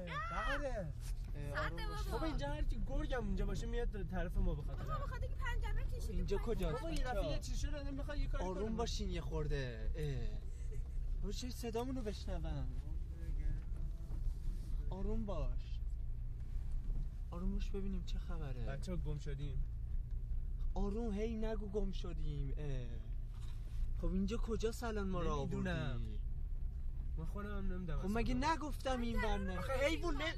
بقره بابا اینجا هر کی گرگم اونجا باشه میاد طرف ما بخاطر بابا بخاطر که پنجره کشیدی اینجا کجاست؟ بابا این رفیق یه چی شده نمیخواد یه کاری کنه. آروم باشین یه خورده. بابا چه صدامونو بشنوم. آروم باش. آروم باش ببینیم چه خبره. بچه‌ها گم شدیم. آروم هی نگو گم شدیم. خب اینجا کجاست الان ما رو آوردی؟ من خودم هم نمیدونم. خب مگه نگفتم این ور نه؟ آخه حیوان نه.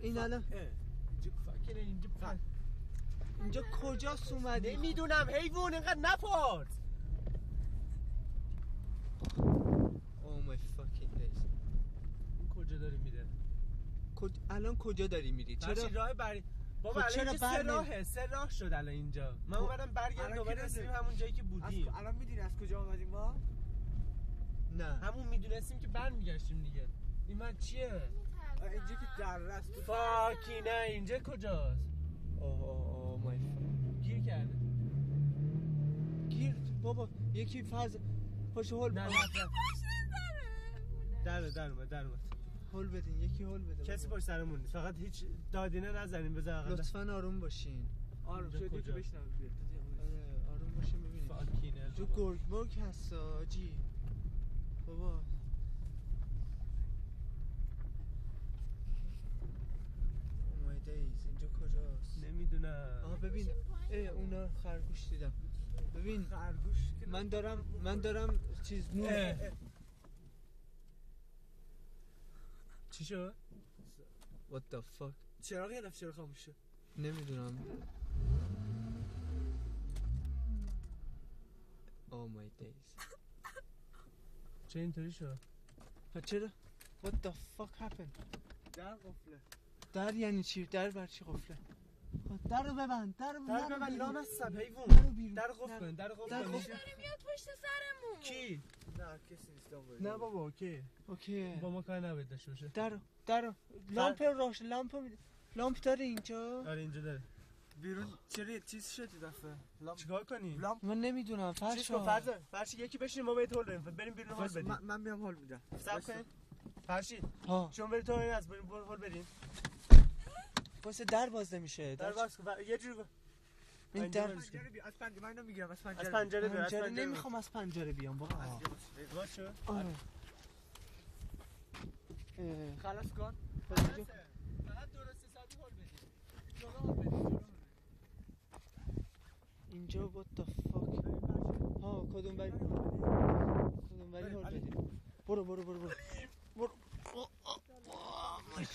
این الان اینجا کجاست اومدی؟ نمیدونم حیوان اینقدر نپرد. Oh my fucking days. کجا داری میره؟ الان کجا داری میری؟ چرا راه بابا الان سه راه شد الان اینجا. من اومدم برگردم دوباره رسیدیم همون جایی که بودیم. الان میدونی از کجا اومدیم ما؟ نه همون میدونستیم که برمیگشتیم دیگه. این من چیه؟ اینجا که دره است. فاکی نه اینجا کجاست؟ اوه مای گیر کرده. گیر بابا یکی فرض پاشو هول نه در اومد هول بدین یکی هول بده. کسی پشت سرمون نیست. فقط هیچ دادینه نزنیم بذار لطفا آروم باشین. آروم شد یکی بشنوه. آروم باشین ببینید. فاکینه جو گرگ مرگ هست آجی. بابا اینجا کجاست؟ نمیدونم. ببین اونا خرگوش دیدم. ببین خرگوش من دارم چیز چی شد؟ What the fuck؟ چراغ یه چرا خاموش شد؟ نمیدونم. Oh my days. چه اینطوری شد؟ چرا؟ What the fuck happened؟ در قفله. در یعنی چی؟ در بر چی قفله؟ در رو ببند. در رو ببند لام هستم حیوان. در قفل کن. در داری میاد پشت سرمون. کی؟ نه کسی نیست اون نه بابا اوکی. با ما کار نباید داشته باشه. در لامپ داره اینجا؟ آره اینجا داره. بیرون چرا یه چیز شدی دفعه؟ چیکار کنیم؟ من نمیدونم. فرشی یکی بشین ما بهت هول بدیم. بریم بیرون هول بدیم. من میام هول میدم. صبر کن. فرشی شما برید تو از بریم هول بدیم. واسه در باز نمیشه. در باز کن. یه جوری این در از پنجره من نمیگیرم از پنجره نمیخوام از پنجره بیام بابا. باشه. آره. خلاص کن. فقط درست حسابی هول بدیم. جلو اینجا what the fuck؟ کدوم بری هول بدیم. برو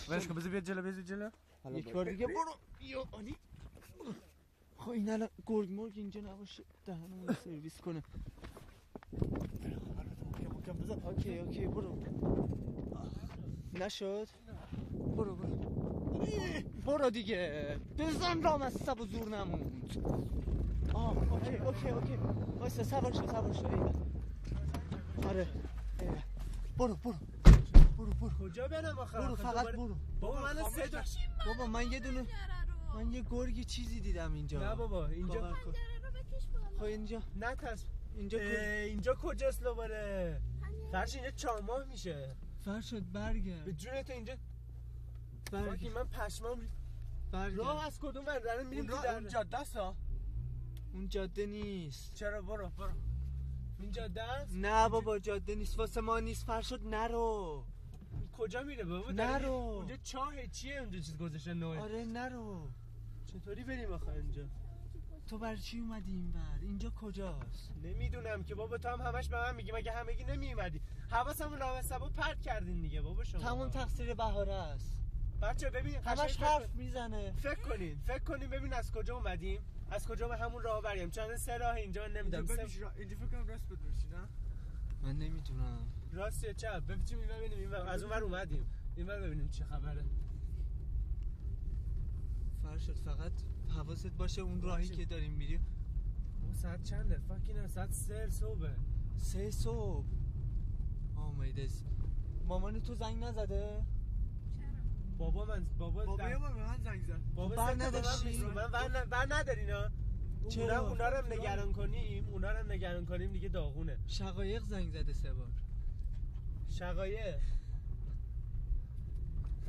ولش کن بذار بیاد جلو. یک بار دیگه برو. عالی. خب این الان گرگ مرگ اینجا نباشه دهنمون سرویس کنه. اوکی برو. نشد؟ برو دیگه. بزن رام از سب و زور نموند. اوکی. وایسا سوار شو. آره. برو. کجا برم آخه؟ برو فقط برو. بابا من صدا. بابا من یه گرگ چیزی دیدم اینجا. نه بابا اینجا خب اینجا نترس. اینجا کجاست دوباره؟ فرش اینجا 4 ماه میشه. فرشاد برگرد. به جون تو اینجا برگرد. من پشمام راه از کدوم ور میریم تو در جاده است. اون جاده نیست. چرا برو این جاده است؟ نه بابا جاده نیست واسه ما نیست. فرشاد نرو. کجا میره بابا؟ نرو. اونجا چاهه چیه اونجا چیز گذاشتن نوعه؟ آره نرو. چطوری بریم آخه اینجا؟ تو برای چی اومدی این بر؟ اینجا کجاست؟ نمیدونم که بابا تو هم همش به من میگی مگه همگی نمیومدی؟ حواسمون راوسبا پرت کردین دیگه بابا شما. تمام تقصیر بهاره است. بچا ببین همش حرف میزنه. فکر کنین ببین از کجا اومدیم؟ از کجا به همون راه بریم؟ چند 3 راه اینجا نمیدونم. اینجا فکر کنم راست بدرشی نه؟ من نمیدونم. راست یا چپ؟ ببینیم از اون ور اومدیم. این ور ببینیم چه خبره. فرشاد فقط حواست باشه اون راهی که داریم میریم. اون ساعت چنده؟ فاکینه ساعت 3 صبح. 3 صبح. آمیدس. مامان تو زنگ نزده؟ بابا من زنگ زد. بابا بر نداشتی؟ بر ندارینا. اونا رو هم نگران کنیم دیگه داغونه. شقایق زنگ زده 3 بار. شقایق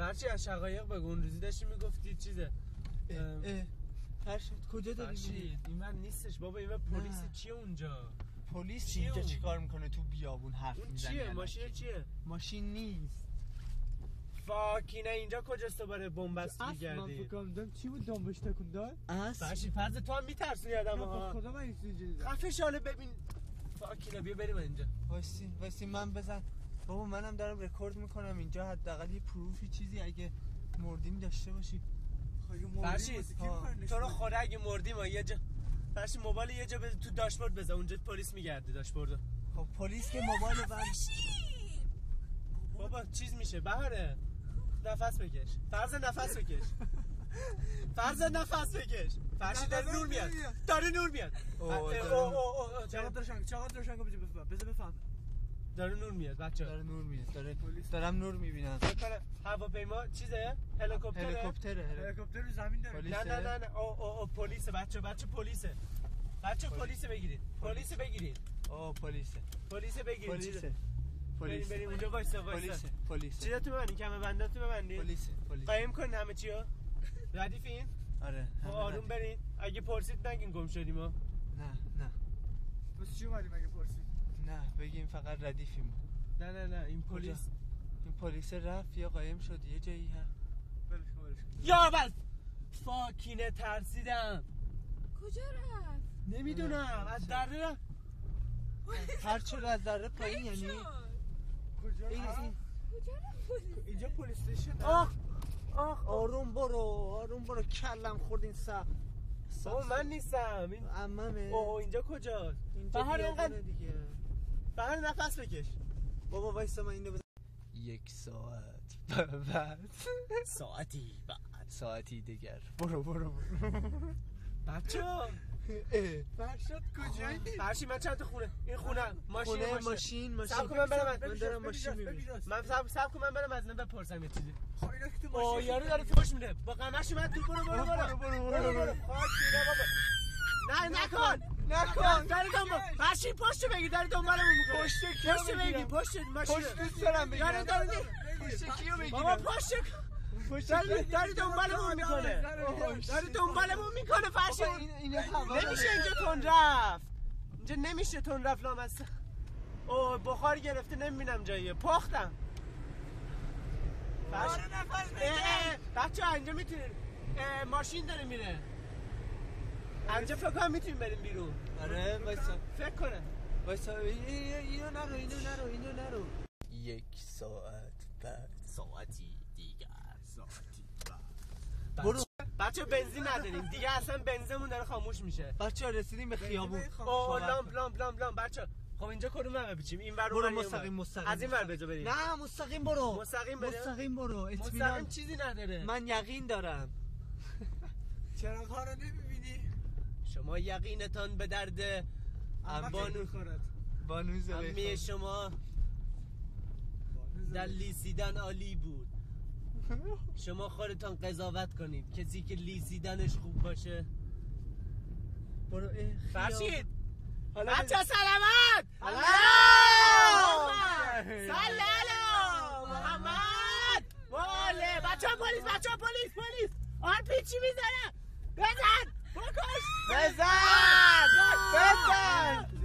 فرشی از شقایق بگو اون روزی داشتی میگفتی چیزه فرشید کجا داری میری؟ این من نیستش بابا این من پلیس چیه اونجا؟ پلیس چیه اینجا چیکار میکنه تو بیابون حرف میزنه؟ چیه؟ ماشین چیه؟ ماشین نیست. فاکینه اینجا کجاست دوباره بنبست میگردی؟ من فکر کنم چی بود دنبش تکون داد؟ فرشی فرض تو هم میترسونی آدم‌ها. خدا من اینجا دیدم. خفه شاله ببین. فاکینه بیا بریم اینجا. وایسی من بزن. بابا منم دارم رکورد میکنم اینجا حداقل یه پروفی چیزی اگه مردیم داشته باشی. فرشی تو رو خدا اگه مردیم یه جا فرشی موبایل یه جا تو داشبورد بذار اونجا پلیس میگرده داشبوردو. خب پلیس که موبایل بابا چیز میشه بهاره نفس بکش فرض نفس بکش فرض نفس بکش فرشی داره نور میاد داره نور میاد چقدر روشنگو بذار بفهم داره نور میاد بچه داره نور میاد دارم نور میبینم هواپیما چیزه هلیکوپتره رو زمین داره نه پلیسه بچه پلیسه پلیس بگیرید پلیس بگیرید بریم اونجا وایسا پلیس چیزا تو ببندی کمه بنداتو ببندی پلیس قایم کن همه چیو ردیفین آره آروم برین اگه پرسید نگین گم شدیم ها نه بس چی اومدیم اگه پرسید نه بگیم فقط ردیفیم نه این پلیس رفت یا قایم شد یه جایی هست ولش یا بس فاکینه ترسیدم کجا رفت؟ نمیدونم از دره هر چه از دره پایین یعنی کجا اینجا پلیس استیشن آروم برو کلم خورد این سب من نیستم این عممه اینجا کجاست بهار اینقدر دیگه بهار نفس بکش بابا وایسا من اینو بزن 1 ساعت بعد ساعتی دیگر برو بچه فرشاد کجایی؟ فرشی من چند تا خونه این خونه ماشین سب کن من برم من دارم ماشین میبینم سب کن من برم از نم بپرسم یه چیزی خب اینا که تو ماشین یارو داره فوش میده با قمش من تو برو نکن داری دنبال فرشی پشت بگیر داری دنبالمون میکنه پشت بگیر پشت ماشین دوست دارم بگیرم پشت کیو بگیرم بابا پشت داری دنبالمون میکنه فرشی نمیشه اینجا تون رفت اینجا نمیشه تون رفت لامصب بخار گرفته نمیبینم جاییه پختم بچه ها اینجا میتونید ماشین داره میره اینجا فکر کنم میتونیم بریم بیرون آره وایسا فکر کنم وایسا اینو نرو 1 ساعت بعد ساعتی دیگر برو بچه بنزین نداریم دیگه اصلا بنزینمون داره خاموش میشه بچه رسیدیم به خیابون لامپ بچه خب اینجا کدوم بپیچیم این ور برو مستقیم از این ور بجا بریم نه مستقیم برو مستقیم چیزی نداره من یقین دارم چراغ‌ها رو نمی‌بینی؟ شما یقینتان به درد بانو زلیخا شما در لیسیدن عالی بود شما خودتان قضاوت کنید کسی که لیسیدنش خوب باشه برو فرشید بچه سلامت سلام محمد واله بچه پلیس آرپیچی میزنه بزن بکش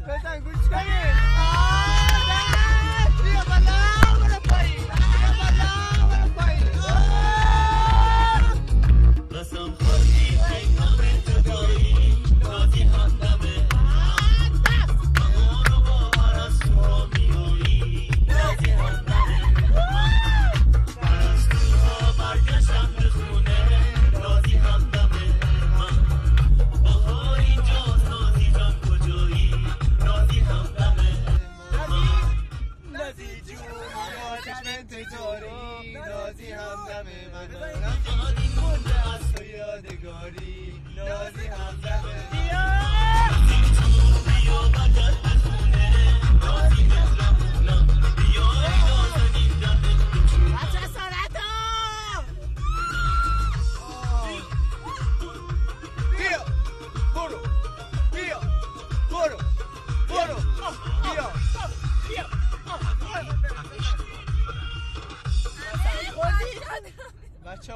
بزن گوش کنید بیا بالا برو پایین قسم خوردی پیغام تو داری نازی همدمه امانو با پرستو ها میایی نازی همدمه پرستو ها برگشتن به خونه نازی همدمه بهار اینجاست نازی جان کجایی نازی همدمه نازی جون چشم تجاری نازی همدمه من از تو یادگاری نازی همدمه بیا بدر بخونه نازی همدمه بیا نازنین دمه بچه سرطا بیا برو بچه